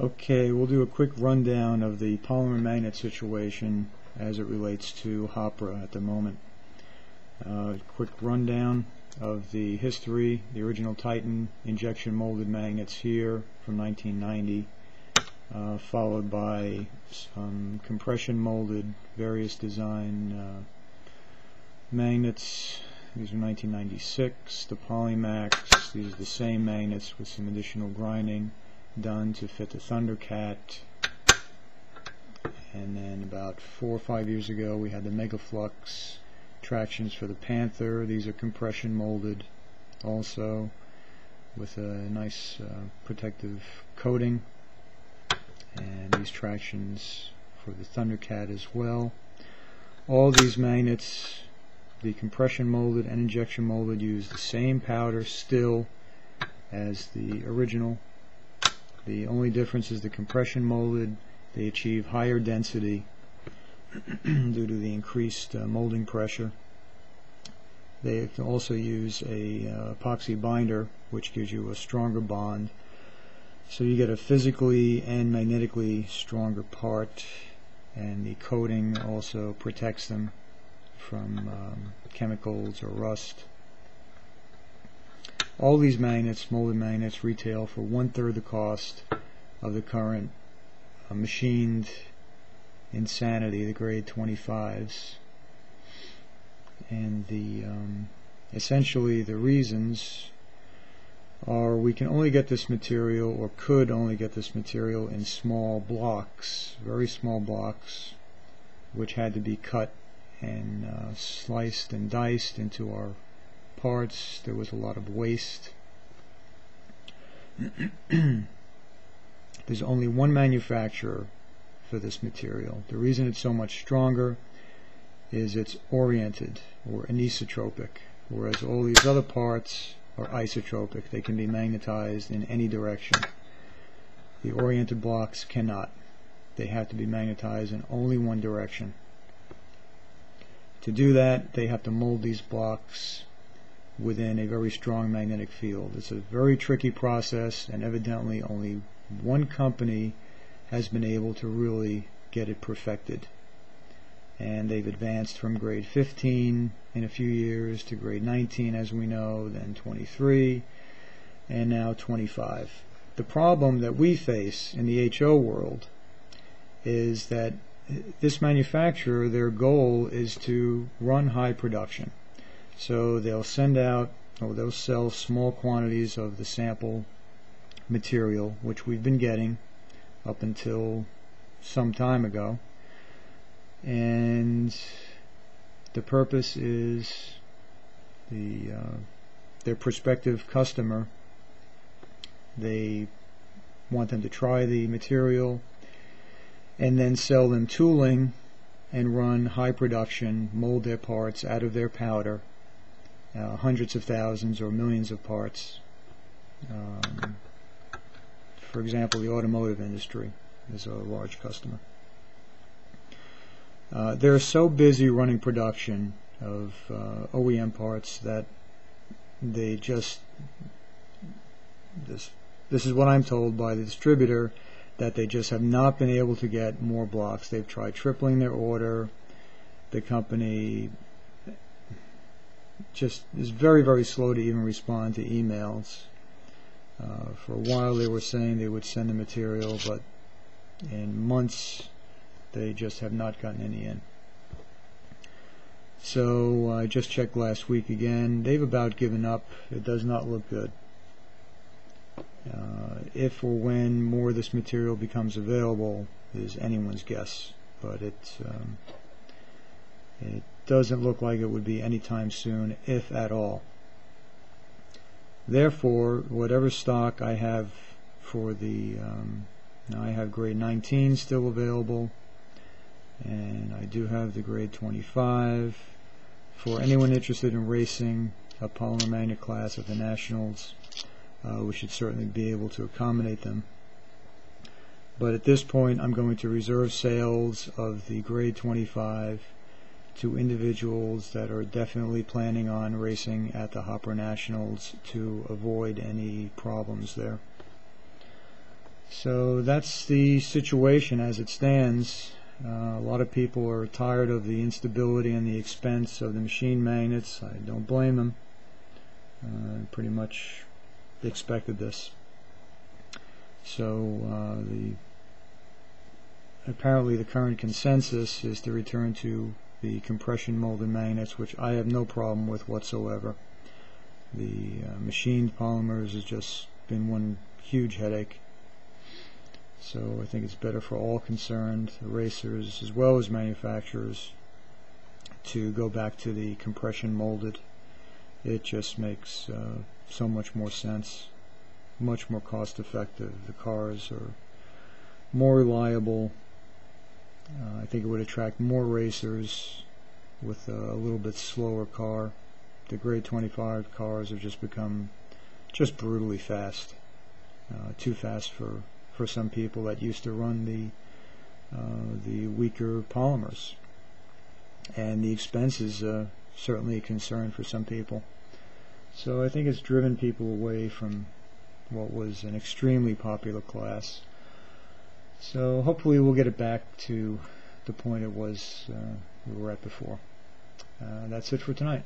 Okay, we'll do a quick rundown of the polymer magnet situation as it relates to Hopra at the moment. Quick rundown of the history. The original Titan injection molded magnets here from 1990, followed by some compression molded various design magnets. These are 1996. The Polymer Mags. These are the same magnets with some additional grinding done to fit the Thundercat. And then about 4 or 5 years ago we had the Megaflux tractions for the Panther. These are compression molded also with a nice protective coating, and these tractions for the Thundercat as well. All these magnets, the compression molded and injection molded, use the same powder still as the original. The only difference is the compression molded, they achieve higher density due to the increased molding pressure. They can also use a epoxy binder, which gives you a stronger bond. So you get a physically and magnetically stronger part, and the coating also protects them from chemicals or rust. All these magnets, molded magnets, retail for 1/3 the cost of the current machined insanity, the grade 25s. And essentially the reasons are we can only get this material, or could only get this material, in small blocks, very small blocks, which had to be cut and sliced and diced into our parts. There was a lot of waste. There's only one manufacturer for this material. The reason it's so much stronger is it's oriented or anisotropic, whereas all these other parts are isotropic. They can be magnetized in any direction. The oriented blocks cannot. They have to be magnetized in only one direction. To do that, they have to mold these blocks within a very strong magnetic field. It's a very tricky process, and evidently only one company has been able to really get it perfected. And they've advanced from grade 15 in a few years to grade 19, as we know, then 23, and now 25. The problem that we face in the HO world is that this manufacturer, their goal is to run high production. So they'll send out, or they'll sell small quantities of the sample material, which we've been getting up until some time ago, and the purpose is their prospective customer, they want them to try the material and then sell them tooling and run high production, mold their parts out of their powder, hundreds of thousands or millions of parts. For example, the automotive industry is a large customer. They're so busy running production of OEM parts that they just, this is what I'm told by the distributor, that they just have not been able to get more blocks. They've tried tripling their order. The company just is very, very slow to even respond to emails. For a while they were saying they would send the material, but in months they just have not gotten any in. So I just checked last week again. They've about given up. It does not look good. If or when more of this material becomes available is anyone's guess, but it doesn't look like it would be anytime soon, if at all. Therefore, whatever stock I have for the now I have grade 19 still available, and I do have the grade 25. For anyone interested in racing a polymer magnet class at the Nationals, we should certainly be able to accommodate them. But at this point I'm going to reserve sales of the grade 25 to individuals that are definitely planning on racing at the Hopra Nationals to avoid any problems there. So that's the situation as it stands. A lot of people are tired of the instability and the expense of the machine magnets. I don't blame them. Pretty much expected this. So apparently the current consensus is to return to the compression molded magnets, which I have no problem with whatsoever. The machined polymers has just been one huge headache. So I think it's better for all concerned, racers as well as manufacturers, to go back to the compression molded. It just makes so much more sense, much more cost effective. The cars are more reliable. I think it would attract more racers with a little bit slower car. The grade 25 cars have just become just brutally fast, too fast for some people that used to run the weaker polymers. And the expense is certainly a concern for some people. So I think it's driven people away from what was an extremely popular class. So hopefully we'll get it back to the point it was we were at before. That's it for tonight.